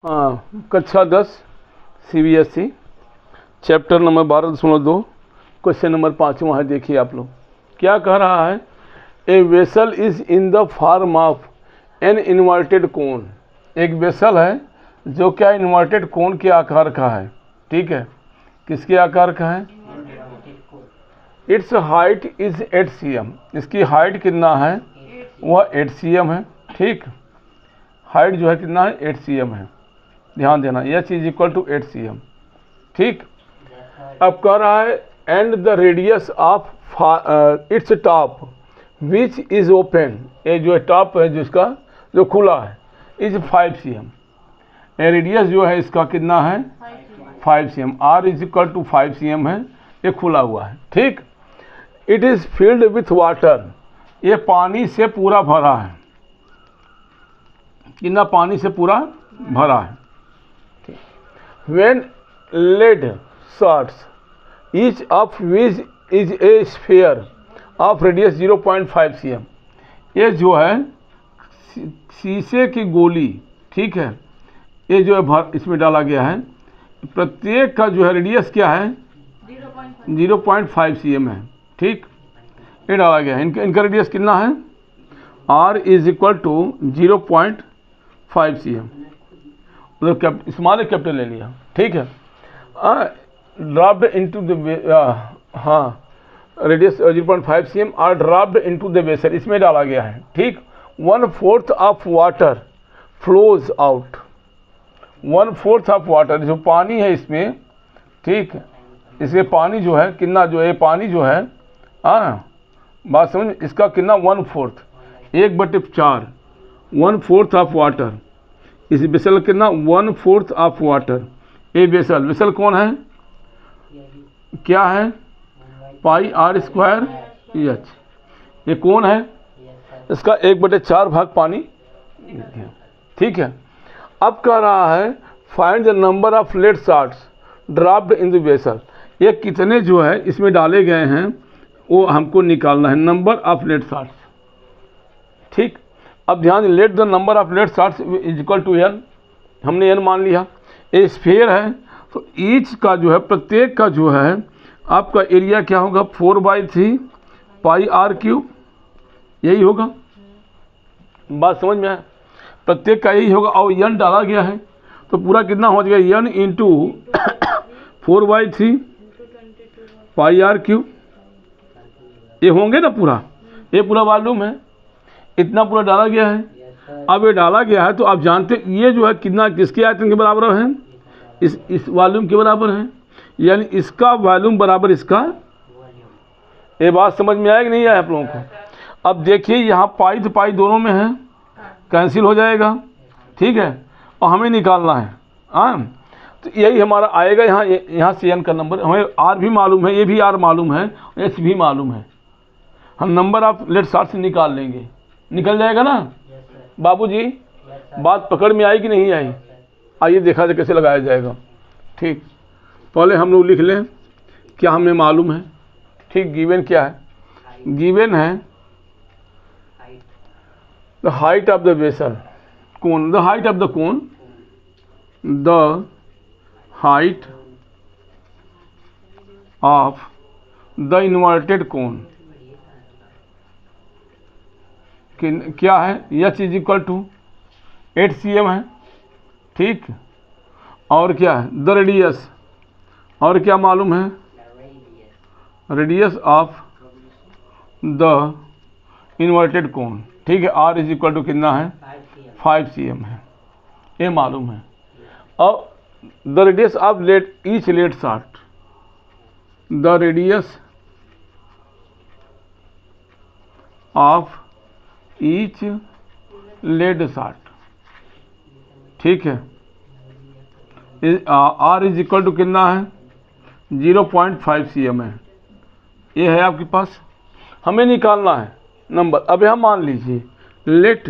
कक्षा 10 CBSE chapter number 12.2 question number 5वां है। देखिए आप लोग क्या कह रहा है। A vessel is in the form of an inverted cone. एक वेसल है जो क्या इन्वर्टेड कोन के आकार का है। ठीक है, किसके आकार का है? It's height is 8 cm। इसकी हाइट कितना है? वह 8 cm है। ठीक, हाइट जो है कितना है? 8 cm है। ध्यान देना, h is equal to 8 cm। ठीक, अब कह रहा है and the radius of its top which is open. ये जो टॉप है जिसका जो खुला है इज 5 cm। रेडियस जो है इसका कितना है? 5 cm। r is equal to 5 cm है, ये खुला हुआ है। ठीक, it is filled with water. ये पानी से पूरा भरा है। कितना पानी से पूरा भरा है। When lead shards, each of which is a sphere of radius 0.5 cm। ये जो है शीशे की गोली, ठीक है, ये जो है इसमें डाला गया है। प्रत्येक का जो है रेडियस क्या है? 0.5 cm है। ठीक, ये डाला गया है। इनका रेडियस कितना है? r is equal to 0.5 cm। Small capital ले लिया। ठीक है, dropped into the radius 0.5 cm are dropped into the vessel. इसमें डाला गया है। ठीक, 1/4 of water flows out. 1/4 of water जो पानी है इसमें, ठीक, इसके पानी जो है कितना, जो है पानी जो है, बात समझ, इसका कितना? 1/4, 1/4, 1/4 ऑफ वाटर। इस वेसल कितना? 1/4 ऑफ वाटर। ये वेसल कौन है? क्या है? पाई r स्क्वायर h। ये कौन है? इसका 1/4 भाग पानी। ठीक है, अब कह रहा है find the number of lead shots dropped in the vessel. ये कितने जो है इसमें डाले गए हैं वो हमको निकालना है, नंबर ऑफ लेड शॉट्स। ठीक, अब ध्यान, let the number of lead shots is equal to n। हमने n मान लिया। ये स्फीयर है तो ईच का जो है, प्रत्येक का जो है आपका एरिया क्या होगा? 4/3 पाई r³। यही होगा, बात समझ में आया? प्रत्येक का यही होगा। और n डाला गया है तो पूरा कितना हो जाएगा? n इंटू 4/3 पाई r³। ये होंगे ना पूरा, ये पूरा वॉल्यूम है, इतना पूरा डाला गया है। अब ये डाला गया है तो आप जानते ये जो है कितना, किसके आयतन के बराबर है? इस वॉल्यूम के बराबर है, यानी इसका वॉल्यूम बराबर इसका। ये बात समझ में आएगी नहीं आया आप लोगों को? अब देखिए यहाँ पाई तो पाई दोनों में है, कैंसिल हो जाएगा। ठीक है, और हमें निकालना है। तो यही हमारा आएगा। यहाँ से n का नंबर, हमें r भी मालूम है, ये भी r मालूम है, h भी मालूम है। हम नंबर ऑफ लेड शॉट्स से निकाल लेंगे, निकल जाएगा ना बाबूजी? बात पकड़ में आई कि नहीं आई? आइए देखा जाए कैसे लगाया जाएगा। ठीक, पहले हम लोग लिख लें क्या हमें मालूम है। ठीक, गिवन क्या है? गिवन है the height of the vessel cone, the height of the cone, the height of the inverted cone क्या है? h is equal to 8 cm है। ठीक, और क्या है? द रेडियस, और क्या मालूम है? रेडियस ऑफ द इन्वर्टेड कोन। ठीक है, r इज इक्वल टू कितना है? 5 cm है, ये मालूम है। और the radius of each lead shot, the radius of each lead shot. ठीक है, r इज इक्वल टू कितना है? 0.5 cm है। ये है आपके पास, हमें निकालना है नंबर। अब यहाँ मान लीजिए let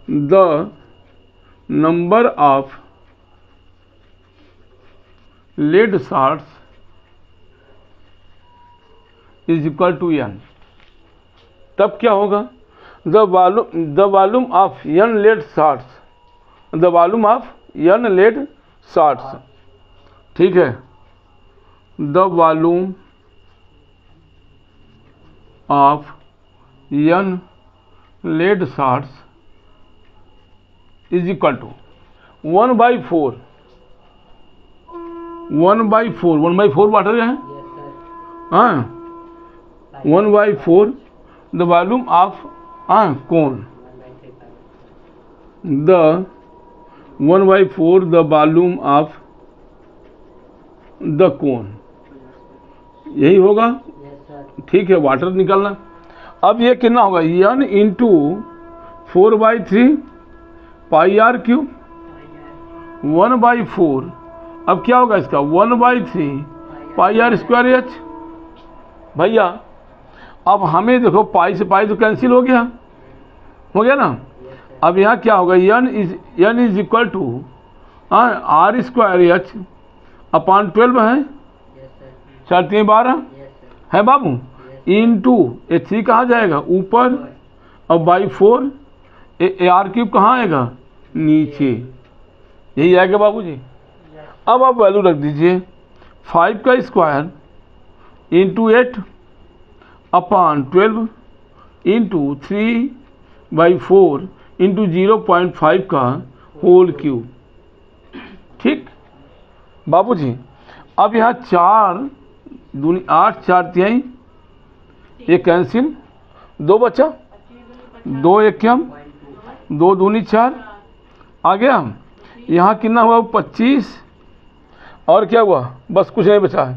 the number of lead shots is equal to n। तब क्या होगा? the volume of n lead shots, the volume of n lead shots, ठीक है। The volume of n lead shots is equal to 1/4 water है, हाँ, 1/4 the volume of cone, the 1/4 the volume of the cone, यही होगा, ठीक है। Water निकालना, अब ये कितना होगा, n into 4/3 pi r cube 1/4, अब क्या होगा इसका 1/3 पाई आर स्क्वायर एच। भैया अब हमें देखो पाई से पाई तो कैंसिल हो गया ना। अब यहाँ क्या होगा, n is equal to r square h upon 12 है, 4×3=12 है बाबू, इंटू ये 3 कहाँ जाएगा ऊपर, और /4 आर क्यूब कहाँ आएगा नीचे, यही आएगा बाबू जी। अब आप वैल्यू रख दीजिए 5 का square into 8 upon 12 into 3/4 into 0.5 का होल क्यूब, ठीक बाबू जी। अब यहाँ 4 दूनी 8, 4×3 ये कैंसिल, 2 बचा, 2 एकम 2 दूनी 4 आ गया। यहाँ कितना हुआ 25, और क्या हुआ बस कुछ नहीं बचा है,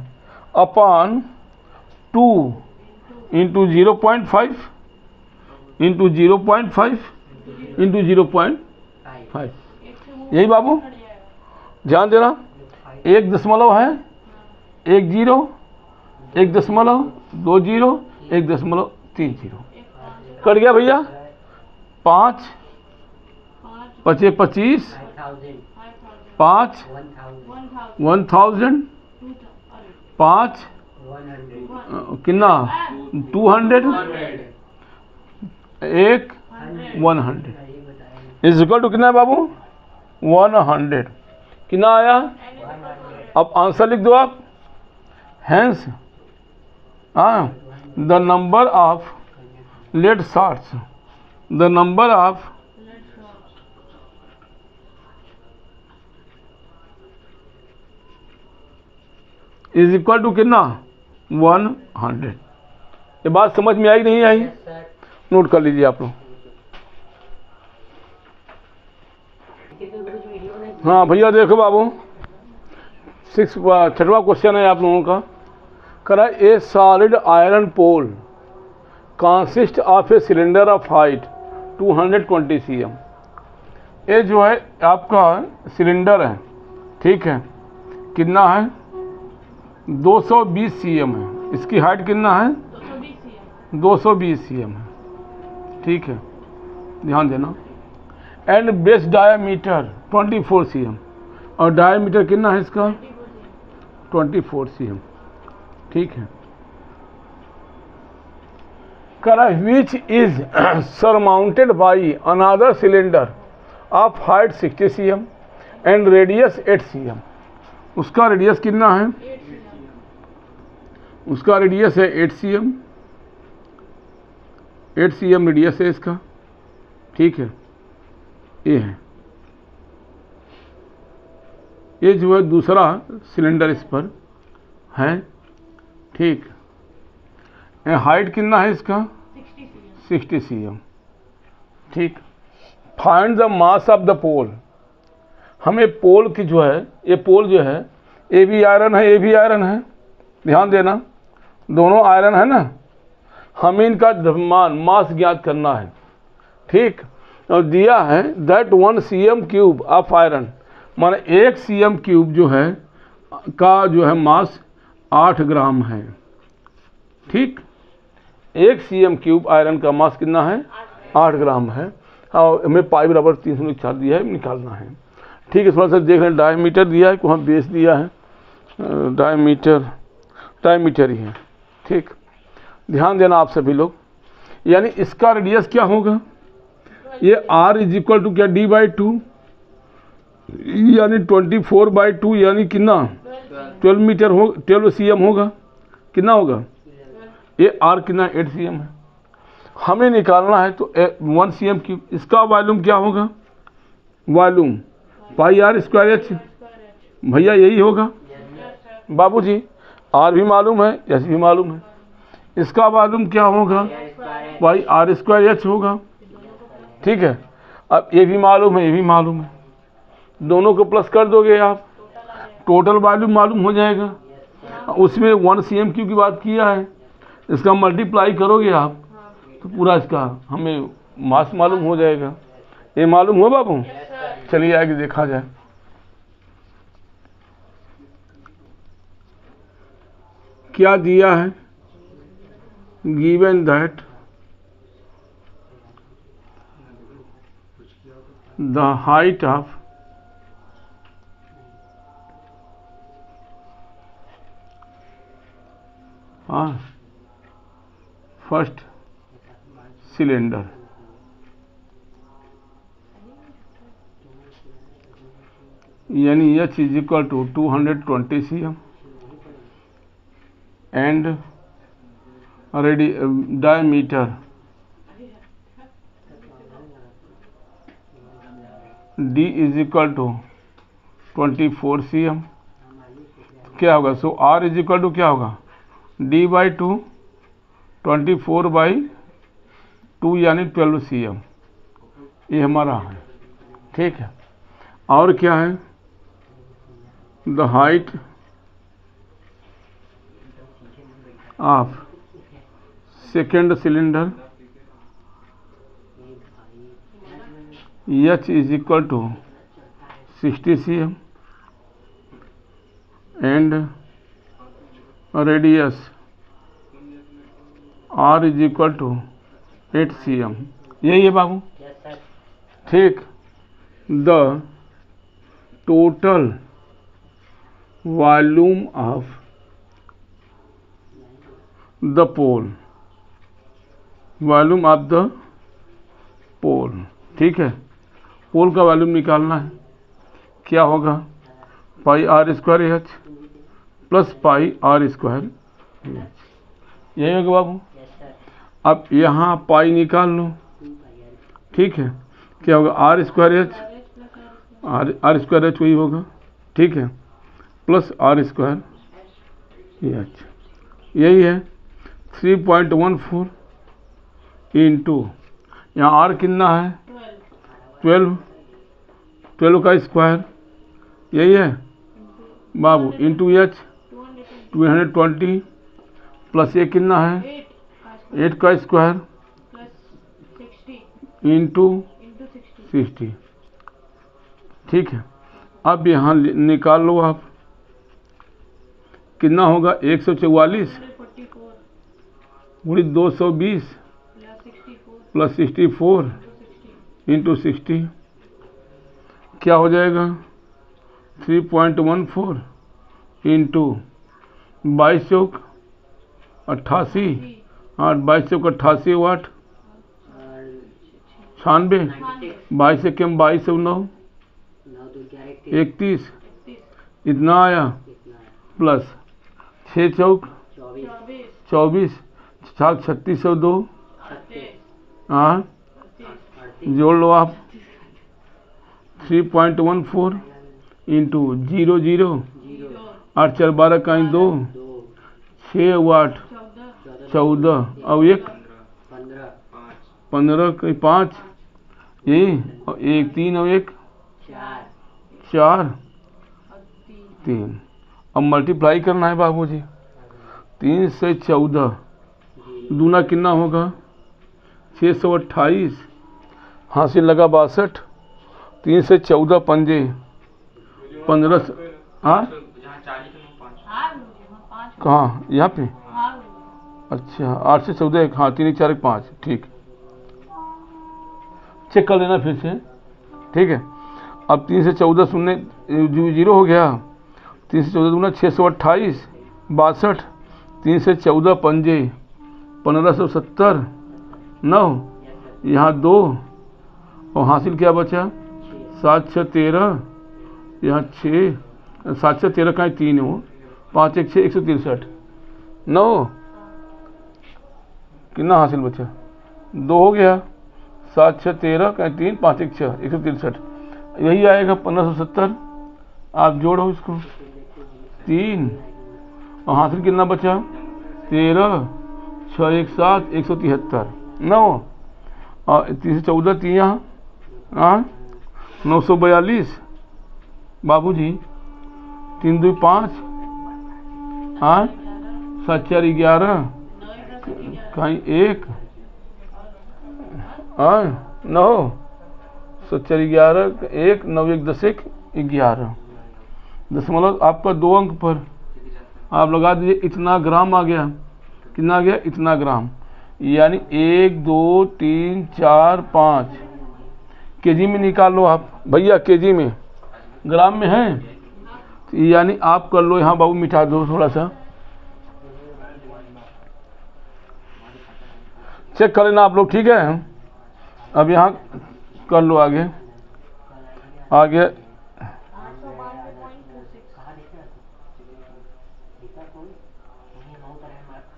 अपॉन 2 इंटू 0.5 इंटू 0.5 इंटू 0.5, यही बाबू ध्यान देना। 1 दशमलव है, 1 0, 1 दशमलव 2 0, 1 दशमलव 3 0, कट गया भैया। 5 बचे 25, 5 1000, 5 कितना 200, 1 100 इज इक्वल टू कितना है बाबू 100, कितना आया। अब आंसर लिख दो आप, hence the number of lead shots, the number of is equal to कितना 100। ये बात समझ में आई नहीं आई, नोट कर लीजिए आप लोग। हाँ भैया देखो बाबू 6वां क्वेश्चन है आप लोगों का, करा a solid iron pole consist of a cylinder of height 220 cm। ये जो है आपका सिलेंडर है, ठीक है, कितना है 220 cm है, इसकी हाइट कितना है 220 cm है, ठीक है, ध्यान देना। एंड बेस डायामीटर 24 cm, और डायामीटर कितना है इसका 24 cm, ठीक है। करा which is surmounted by another cylinder of height 60 cm and radius 8 cm। उसका रेडियस कितना है, उसका रेडियस है 8 cm, 8 cm रेडियस है इसका, ठीक है। ये है, ये जो है दूसरा सिलेंडर इस पर है, ठीक। हाइट कितना है इसका 60 cm, ठीक। Find the mass of the pole, हमें पोल की जो है, ये पोल जो है ए भी आयरन है, ए भी आयरन है, ध्यान देना, दोनों आयरन है ना, हमें इनका द्रव्यमान मास ज्ञात करना है, ठीक। और दिया है that 1 cm cube of iron, माने 1 cm क्यूब जो है का जो है मास 8 ग्राम है, ठीक। 1 cm क्यूब आयरन का मास कितना है 8 ग्राम है, और हमें पाई बराबर 304 दिया है, निकालना है, ठीक है। थोड़ा सा देख लें, डायमीटर दिया है, वहाँ बेस दिया है, डायमीटर ही है, ठीक। ध्यान देना आप सभी लोग, यानी इसका रेडियस क्या होगा, ये r इज इक्वल टू क्या d/2, यानी 24/2 यानी कितना 12 मीटर हो 12 cm होगा। कितना होगा ये आर कितना 8 cm है। हमें निकालना है तो 1 cm3। इसका वॉल्यूम क्या होगा volume pi are square h भैया यही होगा बाबूजी। आर भी मालूम है एच भी मालूम है। इसका वॉल्यूम क्या होगा पाई आर स्क्वायर एच होगा। ठीक है अब ये भी मालूम है ये भी मालूम है दोनों को प्लस कर दोगे आप टोटल वॉल्यूम मालूम हो जाएगा। उसमें 1 cm3 की बात किया है इसका मल्टीप्लाई करोगे आप तो पूरा इसका हमें मास मालूम हो जाएगा। ये मालूम हो बाबू। चलिए आगे देखा जाए। क्या दिया है given that the height of first cylinder यानी H is equal to 220 cm and diameter D is equal to 24 cm। क्या होगा so R is equal to क्या होगा D/2 24/2 यानी 12 cm। ये हमारा है ठीक है। और क्या है the height of second cylinder H is equal to 60 cm and radius R is equal to 8 cm। यही है बाबू ठीक। The total volume of the pole volume of the pole ठीक है। पोल का वॉल्यूम निकालना है क्या होगा pi are square H plus pi are square H. यही होगा बाबू। अब यहाँ पाई निकाल लो ठीक है। क्या होगा r square h r square h वही होगा ठीक है प्लस आर स्क्वायर एच। यही है 3.14 इंटू यहाँ आर कितना है 12 का स्क्वायर यही है बाबू इंटू एच 220 प्लस ये कितना है 8 का स्क्वायर इंटू 60 ठीक है। अब यहाँ निकाल लो आप कितना होगा 144 गुणित 220 प्लस 64 इंटू 60 क्या हो जाएगा 3.14 इंटू 22 चौक 88 22 चौक 88 वाट 96 22 से कम 22 से 9 31 इतना आया प्लस 6 चौक 24 7 3602 हाँ जोड़ लो आप 3.14 इंटू 00 8 4 12 का 2 6 वाट 14 और 1 15 का 5 ये और 1 3 और 1 4 3। अब मल्टीप्लाई करना है बाबूजी 3 से 14 दूना कितना होगा 628 हासिल लगा 62 3 से 14 पंजे 15 हाँ कहाँ यहाँ पे अच्छा 8 से 14 हाँ 3 4 5 ठीक चेक कर लेना फिर से ठीक है। अब 3 से 14 शून्य 0 हो गया 3 से 14 दूना 628 62 3 से 14 पंजे 1570 9 यहाँ 2 और हासिल क्या बचा 7 6 13 यहाँ 6, 7 6 13 का 3 है वो, 5 1 6 163, 9 कितना हासिल बचा, 2 हो गया, 7 6 13 का 3 5 1 6 163, यही आएगा 1570। आप जोड़ो इसको 3 और हासिल कितना बचा 13 6 1 7 173, 9 और 3 से 14 3 यहाँ 942 बाबूजी, 3 2 5 7 4 11 कहीं 1 9 7 4 11 1 9 1 10 1 11, दशमलव आपका 2 अंक पर आप लगा दीजिए, इतना ग्राम आ गया, कितना आ गया इतना ग्राम, यानी 1 2 3 4 5 केजी में निकाल लो आप भैया, केजी में, ग्राम में है, तो यानी आप कर लो यहाँ बाबू, मिटा दो थोड़ा सा, चेक कर लेना आप लोग, ठीक है। अब यहाँ कर लो आगे आगे,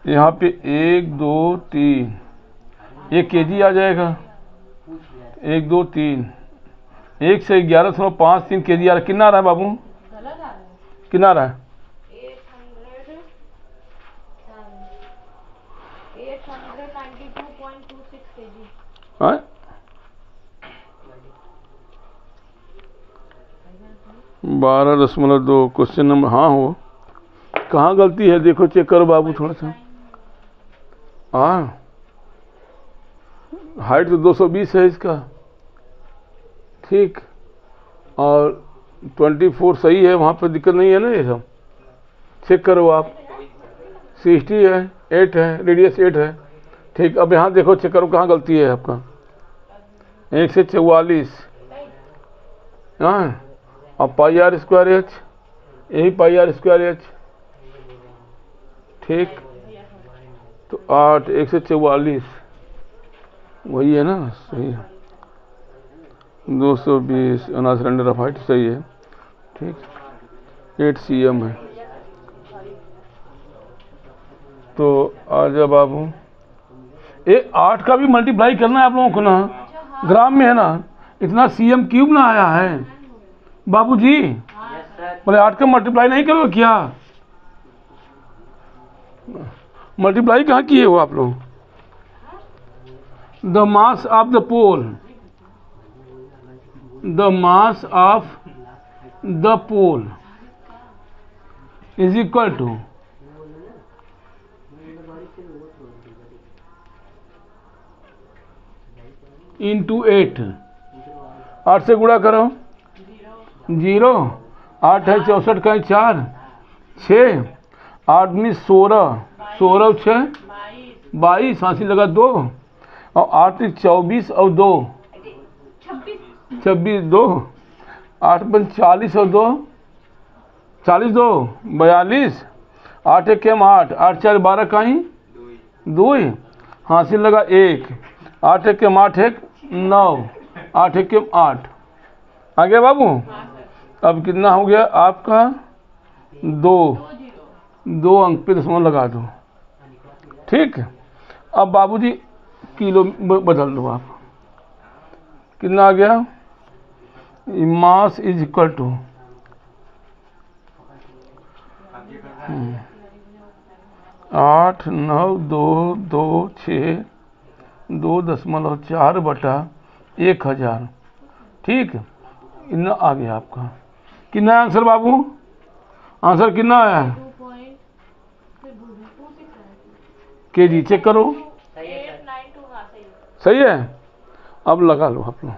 यहाँ पे 1 2 3 1 केजी आ जाएगा, 1 2 3 1 से 11.53 केजी आ रहा है, कितना आ रहा है बाबू, कितना आ रहा है 892.26 kg। 12.2 क्वेश्चन नंबर, हाँ हो, कहाँ गलती है देखो, चेक करो बाबू थोड़ा सा। हाइट तो 220 है इसका, ठीक, और 24 सही है, वहाँ पर दिक्कत नहीं है ना, ये सब चेक करो आप, 60 है, 8 है, रेडियस 8 है, ठीक। अब यहाँ देखो, चेक करो कहाँ गलती है आपका, 1 से 44 और पाई आर स्क्वायर एच, यही पाई आर स्क्वायर एच, ठीक, तो 8 1 से 44 वही है ना, सही है, 220 अनास रेंडर ऑफ हाइट सही है, ठीक, 8 cm है। तो आ जा बाबू, 8 का भी मल्टीप्लाई करना है आप लोगों को ना, ग्राम में है ना, इतना cm क्यूब ना आया है बाबूजी, बोले 8 का मल्टीप्लाई नहीं करोगे क्या, मल्टीप्लाई कहाँ किए हो आप लोग, the mass of the pole, the mass of the pole is equal to into 8, 8 से गुणा करो, 0 8 है 64 का 4 6 8 में 16 16 6 22 हासिल लगा 2 और 8 24 और 2 26 2 8 5 40 और 2 40 2 42 8 1 8 8 4 12 कहीं 2 हासिल लगा 1 8 1 8 1 9 8 1 8 आ गया बाबू। अब कितना हो गया आपका 2 अंक पे दशमलव लगा दो, ठीक। अब बाबूजी किलो बदल दो आप, कितना आ गया, मास इज इक्वल टू 8 9 2 2 6 2.4 बटा 1000, ठीक, इतना आ गया आपका। कितना आंसर बाबू, आंसर कितना आया है केजी, चेक करो, 892। सही है। अब लगा लो आप लोग।